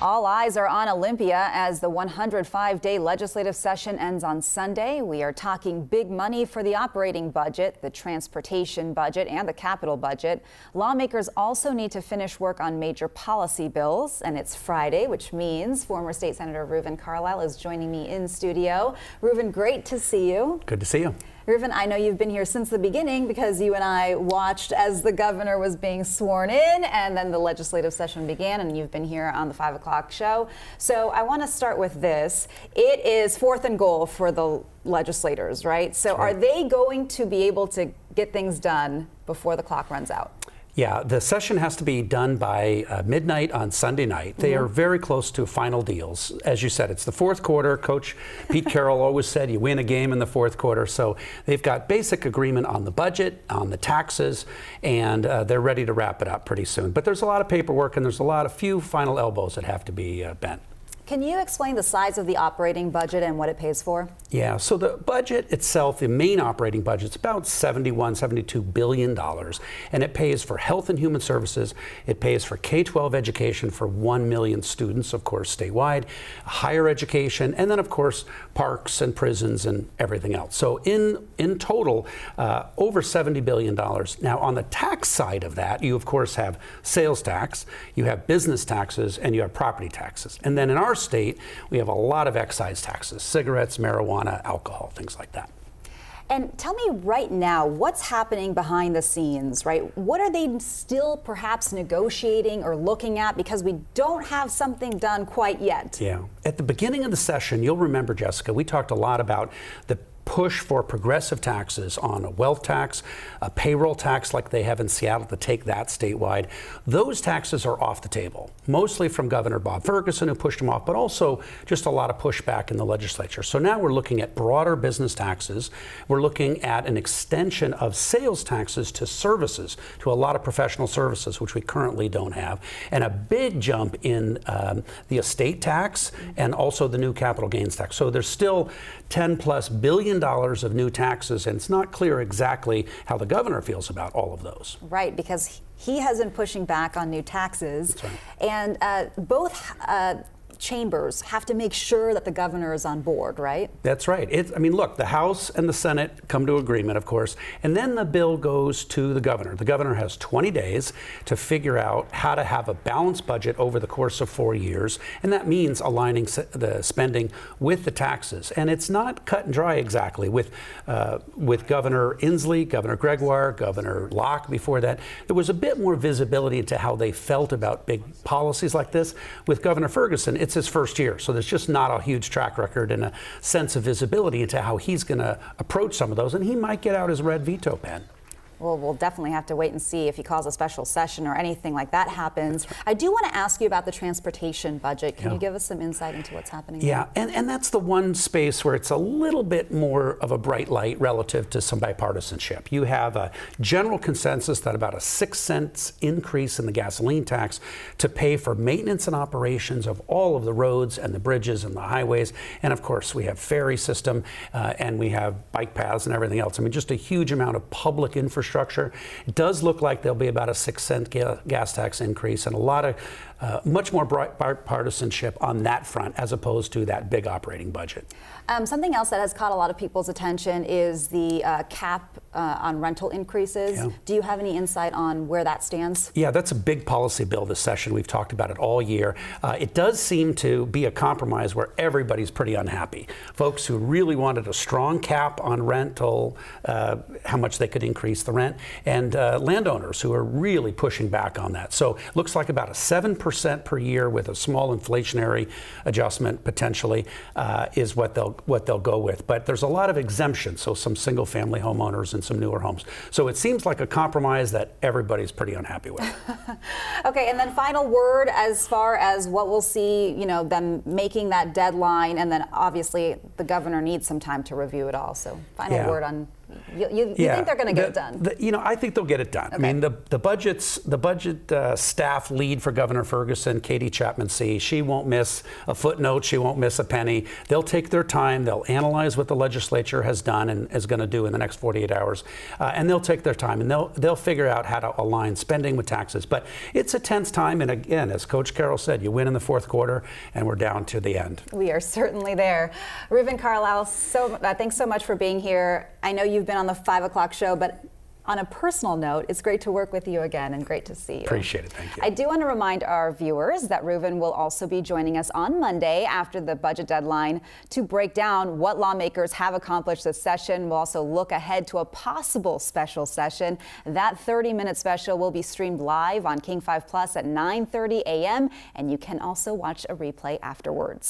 All eyes are on Olympia as the 105-day legislative session ends on Sunday. We are talking big money for the operating budget, the transportation budget, and the capital budget. Lawmakers also need to finish work on major policy bills, and it's Friday, which means former State Senator Reuven Carlyle is joining me in studio. Reuven, great to see you. Good to see you. Reuven, I know you've been here since the beginning because you and I watched as the governor was being sworn in and then the legislative session began, and you've been here on the 5 o'clock show. So I want to start with this. It is 4th and goal for the legislators, right? So Right. Are they going to be able to get things done before the clock runs out? Yeah, the session has to be done by midnight on Sunday night. They are very close to final deals. As you said, it's the fourth quarter. Coach Pete Carroll always said you win a game in the fourth quarter. So they've got basic agreement on the budget, on the taxes, and they're ready to wrap it up pretty soon. But there's a lot of paperwork and there's a few final elbows that have to be bent. Can you explain the size of the operating budget and what it pays for? Yeah, so the budget itself, the main operating budget, is about $72 billion, and it pays for health and human services. It pays for K-12 education for 1 million students, of course, statewide, higher education, and then, of course, parks and prisons and everything else. So in total, over $70 billion. Now, on the tax side of that, you, of course, have sales tax, you have business taxes, and you have property taxes. And then in our state, we have a lot of excise taxes, cigarettes, marijuana, alcohol, things like that. And tell me right now, what's happening behind the scenes, right? What are they still perhaps negotiating or looking at, because we don't have something done quite yet? Yeah. At the beginning of the session, you'll remember, Jessica, we talked a lot about the push for progressive taxes on a wealth tax, a payroll tax like they have in Seattle to take that statewide. Those taxes are off the table, mostly from Governor Bob Ferguson, who pushed them off, but also just a lot of pushback in the legislature. So now we're looking at broader business taxes. We're looking at an extension of sales taxes to services, to a lot of professional services, which we currently don't have, and a big jump in the estate tax and also the new capital gains tax. So there's still $10+ billion of new taxes, and it's not clear exactly how the governor feels about all of those. Right, because he has been pushing back on new taxes. That's right. And both chambers have to make sure that the governor is on board, right? That's right. I mean, look, the House and the Senate come to agreement, of course, and then the bill goes to the governor. The governor has 20 days to figure out how to have a balanced budget over the course of 4 years, and that means aligning the spending with the taxes. And it's not cut and dry exactly. With Governor Inslee, Governor Gregoire, Governor Locke before that, there was a bit more visibility into how they felt about big policies like this. With Governor Ferguson, it's his first year, so there's just not a huge track record and a sense of visibility into how he's going to approach some of those, and he might get out his red veto pen. Well, we'll definitely have to wait and see if he calls a special session or anything like that happens. Right. I do want to ask you about the transportation budget. Can you give us some insight into what's happening there? Yeah, and that's the one space where it's a little bit more of a bright light relative to some bipartisanship. You have a general consensus that about a 6 cents increase in the gasoline tax to pay for maintenance and operations of all of the roads and the bridges and the highways. And of course, we have ferry system and we have bike paths and everything else. I mean, just a huge amount of public infrastructure. It does look like there'll be about a 6 cent gas tax increase and a lot of much more bipartisanship on that front as opposed to that big operating budget. Something else that has caught a lot of people's attention is the cap on rental increases. Yeah. Do you have any insight on where that stands? Yeah, that's a big policy bill this session. We've talked about it all year. It does seem to be a compromise where everybody's pretty unhappy. Folks who really wanted a strong cap on rental, how much they could increase the rent, and landowners who are really pushing back on that. So it looks like about a 7% per year with a small inflationary adjustment potentially is what they'll go with. But there's a lot of exemptions, so some single family homeowners and some newer homes. So it seems like a compromise that everybody's pretty unhappy with. Okay, and then final word as far as what we'll see, them making that deadline, and then obviously the governor needs some time to review it all. So final word on You think they're going to get it done? I think they'll get it done. Okay. I mean, the budget staff lead for Governor Ferguson, Katie Chapman C. She won't miss a footnote. She won't miss a penny. They'll take their time. They'll analyze what the legislature has done and is going to do in the next 48 hours, and they'll take their time and they'll figure out how to align spending with taxes. But it's a tense time, and again, as Coach Carroll said, you win in the fourth quarter, and we're down to the end. We are certainly there. Reuven Carlyle, thanks so much for being here. I know you've been on the 5 o'clock show, but on a personal note, it's great to work with you again and great to see you. Appreciate it. Thank you. I do want to remind our viewers that Reuven will also be joining us on Monday after the budget deadline to break down what lawmakers have accomplished this session. We'll also look ahead to a possible special session. That 30-minute special will be streamed live on King 5 Plus at 9:30 a.m. and you can also watch a replay afterwards.